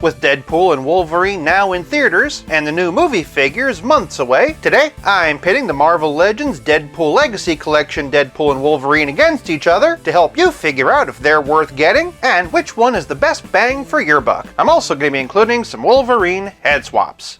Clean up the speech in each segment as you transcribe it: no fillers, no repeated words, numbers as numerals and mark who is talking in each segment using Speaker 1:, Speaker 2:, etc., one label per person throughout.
Speaker 1: With Deadpool and Wolverine now in theaters, and the new movie figures months away, today I'm pitting the Marvel Legends Deadpool Legacy Collection Deadpool and Wolverine against each other to help you figure out if they're worth getting, and which one is the best bang for your buck. I'm also going to be including some Wolverine head swaps.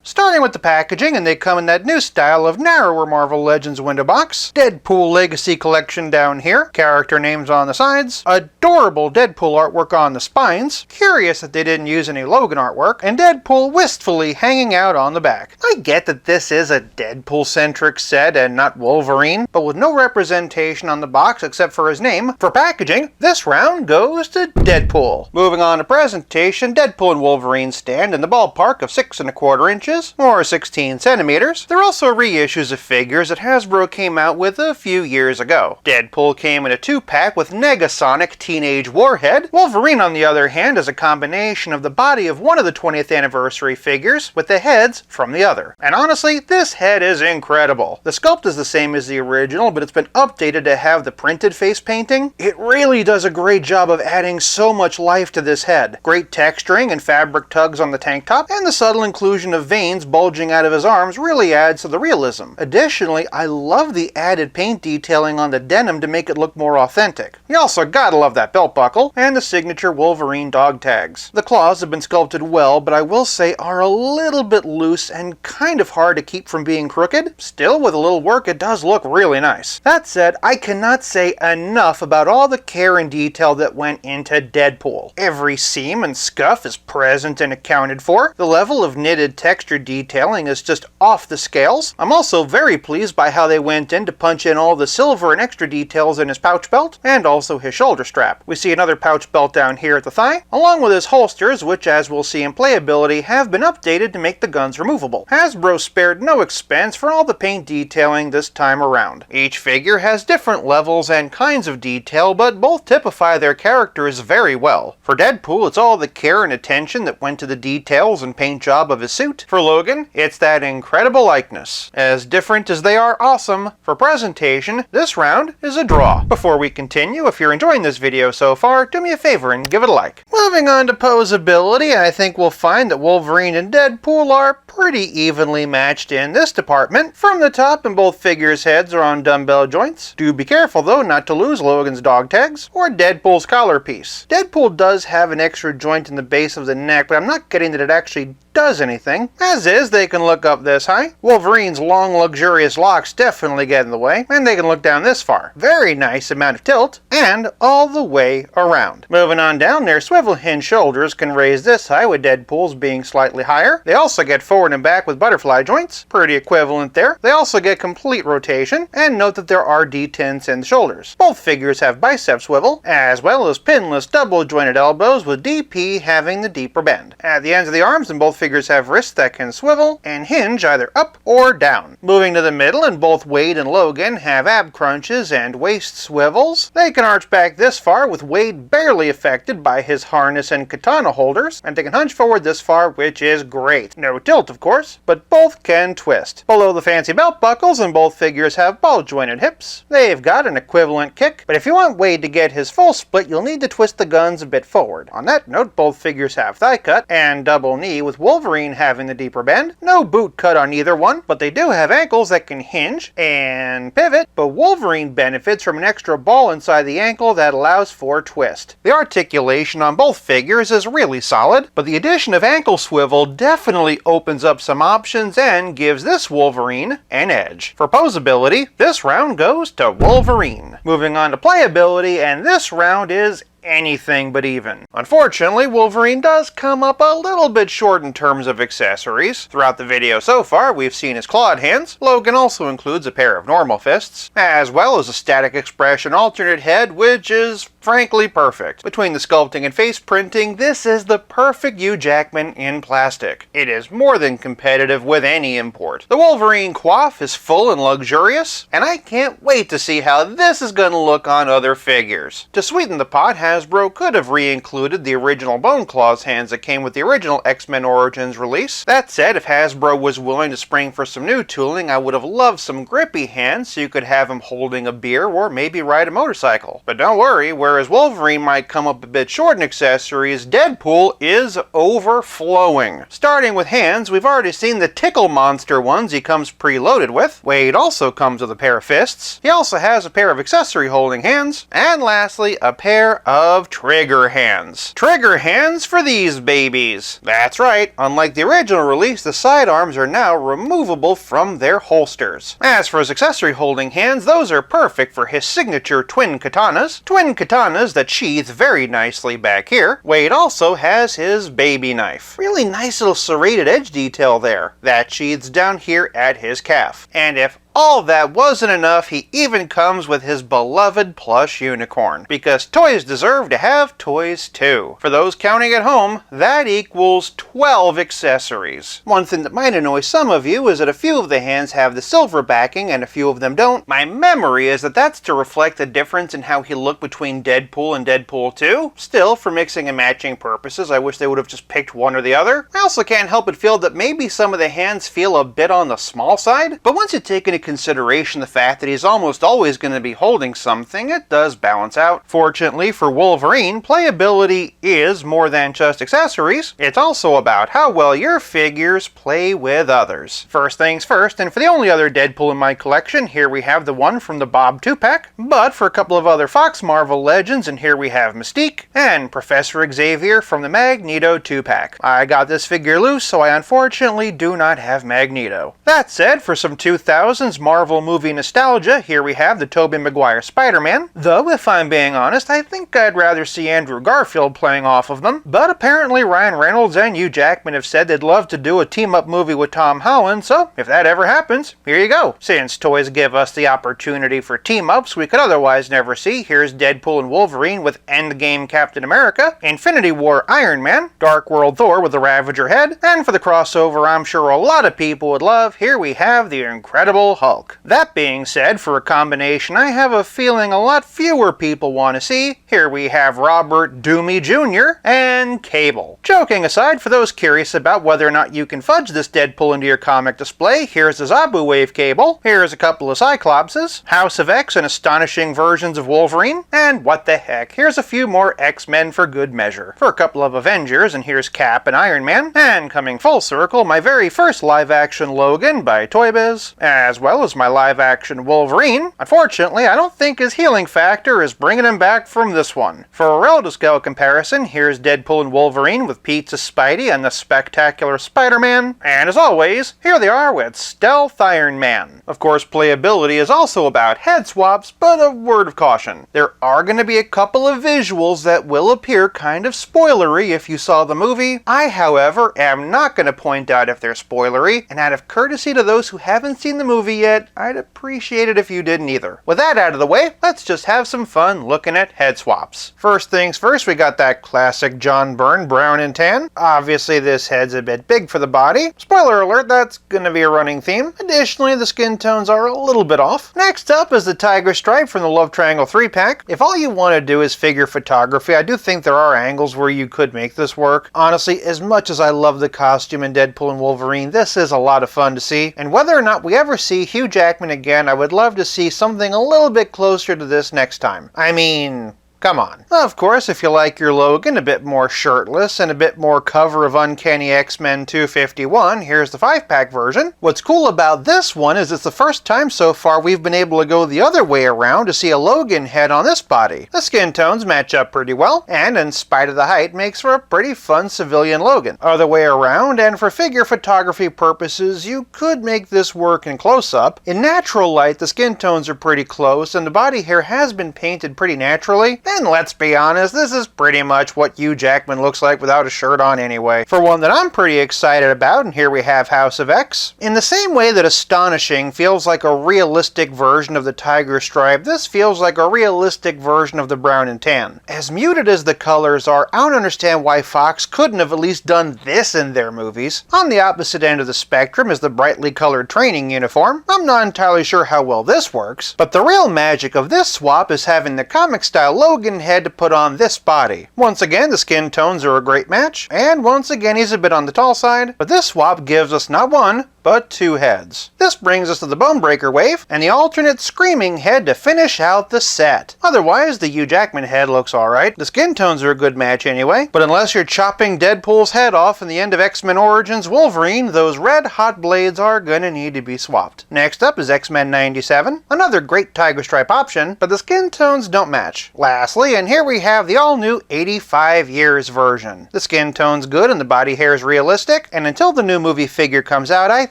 Speaker 1: Starting with the packaging, and they come in that new style of narrower Marvel Legends window box. Deadpool Legacy Collection down here, character names on the sides, adorable Deadpool artwork on the spines, curious that they didn't use any Logan artwork, and Deadpool wistfully hanging out on the back. I get that this is a Deadpool-centric set and not Wolverine, but with no representation on the box except for his name, for packaging, this round goes to Deadpool. Moving on to presentation, Deadpool and Wolverine stand in the ballpark of 6 1/4 inches, or 16 centimeters. They're also reissues of figures that Hasbro came out with a few years ago. Deadpool came in a 2-pack with Negasonic Teenage Warhead. Wolverine, on the other hand, is a combination of the body of one of the 20th anniversary figures with the heads from the other. And honestly, this head is incredible. The sculpt is the same as the original, but it's been updated to have the printed face painting. It really does a great job of adding so much life to this head. Great texturing and fabric tugs on the tank top, and the subtle inclusion of veins bulging out of his arms really adds to the realism. Additionally, I love the added paint detailing on the denim to make it look more authentic. You also gotta love that belt buckle, and the signature Wolverine dog tags. The claws have been sculpted well, but I will say are a little bit loose and kind of hard to keep from being crooked. Still, with a little work, it does look really nice. That said, I cannot say enough about all the care and detail that went into Deadpool. Every seam and scuff is present and accounted for. The level of knitted texture detailing is just off the scales. I'm also very pleased by how they went in to punch in all the silver and extra details in his pouch belt, and also his shoulder strap. We see another pouch belt down here at the thigh, along with his holsters, which, as we'll see in Playability, have been updated to make the guns removable. Hasbro spared no expense for all the paint detailing this time around. Each figure has different levels and kinds of detail, but both typify their characters very well. For Deadpool, it's all the care and attention that went to the details and paint job of his suit. For Logan, it's that incredible likeness. As different as they are awesome, for presentation, this round is a draw. Before we continue, if you're enjoying this video so far, do me a favor and give it a like. Moving on to Posability, I think we'll find that Wolverine and Deadpool are pretty evenly matched in this department. From the top, and both figures' heads are on dumbbell joints. Do be careful though not to lose Logan's dog tags, or Deadpool's collar piece. Deadpool does have an extra joint in the base of the neck, but I'm not getting that it actually does anything. As is, they can look up this high. Wolverine's long, luxurious locks definitely get in the way, and they can look down this far. Very nice amount of tilt, and all the way around. Moving on down, their swivel hinge shoulders can raise this high, with Deadpool's being slightly higher. They also get forward and back with butterfly joints, pretty equivalent there. They also get complete rotation, and note that there are D-tints in the shoulders. Both figures have bicep swivel, as well as pinless double jointed elbows, with DP having the deeper bend. At the ends of the arms, and both figures have wrists that can swivel and hinge either up or down. Moving to the middle, and both Wade and Logan have ab crunches and waist swivels. They can arch back this far, with Wade barely affected by his harness and katana holders, and they can hunch forward this far, which is great. No tilt, of course, but both can twist. Below the fancy belt buckles, and both figures have ball jointed hips. They've got an equivalent kick, but if you want Wade to get his full split, you'll need to twist the guns a bit forward. On that note, both figures have thigh cut and double knee, with Wolverine having the deeper bend. No boot cut on either one, but they do have ankles that can hinge and pivot, but Wolverine benefits from an extra ball inside the ankle that allows for twist. The articulation on both figures is really solid, but the addition of ankle swivel definitely opens up some options and gives this Wolverine an edge. For Posability, this round goes to Wolverine. Moving on to Playability, and this round is anything but even. Unfortunately, Wolverine does come up a little bit short in terms of accessories. Throughout the video so far, we've seen his clawed hands. Logan also includes a pair of normal fists, as well as a static expression alternate head, which is frankly perfect. Between the sculpting and face printing, this is the perfect Hugh Jackman in plastic. It is more than competitive with any import. The Wolverine coif is full and luxurious, and I can't wait to see how this is going to look on other figures. To sweeten the pot, Hasbro could have re-included the original Bone Claws hands that came with the original X-Men Origins release. That said, if Hasbro was willing to spring for some new tooling, I would have loved some grippy hands so you could have him holding a beer or maybe ride a motorcycle. But don't worry, we're whereas Wolverine might come up a bit short in accessories, Deadpool is overflowing. Starting with hands, we've already seen the tickle monster ones he comes preloaded with. Wade also comes with a pair of fists. He also has a pair of accessory holding hands. And lastly, a pair of trigger hands. Trigger hands for these babies. That's right, unlike the original release, the sidearms are now removable from their holsters. As for his accessory holding hands, those are perfect for his signature twin katanas. Twin katanas that sheath very nicely back here. Wade also has his baby knife. Really nice little serrated edge detail there. That sheaths down here at his calf. And if all that wasn't enough, he even comes with his beloved plush unicorn. Because toys deserve to have toys too. For those counting at home, that equals 12 accessories. One thing that might annoy some of you is that a few of the hands have the silver backing and a few of them don't. My memory is that that's to reflect the difference in how he looked between Deadpool and Deadpool 2. Still, for mixing and matching purposes, I wish they would have just picked one or the other. I also can't help but feel that maybe some of the hands feel a bit on the small side, but once you take into consideration the fact that he's almost always going to be holding something, it does balance out. Fortunately for Wolverine, playability is more than just accessories. It's also about how well your figures play with others. First things first, and for the only other Deadpool in my collection, here we have the one from the Bob 2-pack, but for a couple of other Fox Marvel Legends, and here we have Mystique and Professor Xavier from the Magneto 2-pack. I got this figure loose, so I unfortunately do not have Magneto. That said, for some 2000s Marvel movie nostalgia, here we have the Tobey Maguire Spider-Man, though if I'm being honest, I think I'd rather see Andrew Garfield playing off of them, but apparently Ryan Reynolds and Hugh Jackman have said they'd love to do a team-up movie with Tom Holland, so if that ever happens, here you go. Since toys give us the opportunity for team-ups we could otherwise never see, here's Deadpool and Wolverine with Endgame Captain America, Infinity War Iron Man, Dark World Thor with the Ravager head, and for the crossover I'm sure a lot of people would love, here we have the Incredible Hulk. That being said, for a combination I have a feeling a lot fewer people want to see, here we have Robert Doomey Jr. and Cable. Joking aside, for those curious about whether or not you can fudge this Deadpool into your comic display, here's a Zabu Wave Cable, here's a couple of Cyclopses, House of X and astonishing versions of Wolverine, and what the heck, here's a few more X-Men for good measure. For a couple of Avengers, and here's Cap and Iron Man, and coming full circle, my very first live-action Logan by Toy Biz, as well as my live-action Wolverine. Unfortunately, I don't think his healing factor is bringing him back from this one. For a relative scale comparison, here's Deadpool and Wolverine with Pizza Spidey and the Spectacular Spider-Man, and as always, here they are with Stealth Iron Man. Of course, playability is also about head swaps, but a word of caution. There are going to be a couple of visuals that will appear kind of spoilery if you saw the movie. I, however, am not going to point out if they're spoilery, and out of courtesy to those who haven't seen the movie yet, I'd appreciate it if you didn't either. With that out of the way, let's just have some fun looking at head swaps. First things first, we got that classic John Byrne brown and tan. Obviously this head's a bit big for the body. Spoiler alert, that's gonna be a running theme. Additionally, the skin tones are a little bit off. Next up is the Tiger Stripe from the Love Triangle 3-pack. If all you want to do is figure photography, I do think there are angles where you could make this work. Honestly, as much as I love the costume in Deadpool and Wolverine, this is a lot of fun to see. And whether or not we ever see Hugh Jackman again, I would love to see something a little bit closer to this next time. I mean, come on. Of course, if you like your Logan a bit more shirtless and a bit more cover of Uncanny X-Men 251, here's the 5-pack version. What's cool about this one is it's the first time so far we've been able to go the other way around to see a Logan head on this body. The skin tones match up pretty well, and in spite of the height, makes for a pretty fun civilian Logan. Other way around, and for figure photography purposes, you could make this work in close-up. In natural light, the skin tones are pretty close, and the body hair has been painted pretty naturally. And let's be honest, this is pretty much what Hugh Jackman looks like without a shirt on anyway. For one that I'm pretty excited about, and here we have House of X. In the same way that Astonishing feels like a realistic version of the Tiger Stripe, this feels like a realistic version of the brown and tan. As muted as the colors are, I don't understand why Fox couldn't have at least done this in their movies. On the opposite end of the spectrum is the brightly colored training uniform. I'm not entirely sure how well this works, but the real magic of this swap is having the comic style Logan head to put on this body. Once again, the skin tones are a great match, and once again he's a bit on the tall side, but this swap gives us not one, but but 2 heads. This brings us to the Bonebreaker wave, and the alternate Screaming head to finish out the set. Otherwise, the Hugh Jackman head looks alright. The skin tones are a good match anyway, but unless you're chopping Deadpool's head off in the end of X-Men Origins Wolverine, those red hot blades are gonna need to be swapped. Next up is X-Men 97, another great tiger stripe option, but the skin tones don't match. Lastly, and here we have the all-new 85 years version. The skin tone's good and the body hair is realistic, and until the new movie figure comes out, I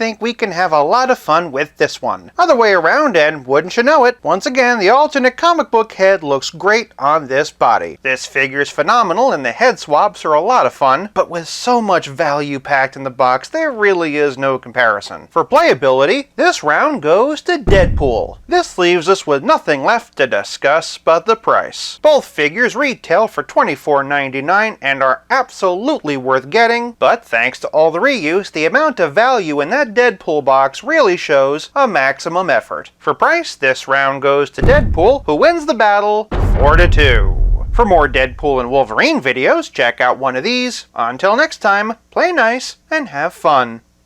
Speaker 1: think we can have a lot of fun with this one. Other way around, and wouldn't you know it, once again, the alternate comic book head looks great on this body. This figure's phenomenal and the head swaps are a lot of fun, but with so much value packed in the box, there really is no comparison. For playability, this round goes to Deadpool. This leaves us with nothing left to discuss but the price. Both figures retail for $24.99 and are absolutely worth getting, but thanks to all the reuse, the amount of value in that Deadpool box really shows a maximum effort. For price, this round goes to Deadpool, who wins the battle 4-2. For more Deadpool and Wolverine videos, check out one of these. Until next time, play nice and have fun.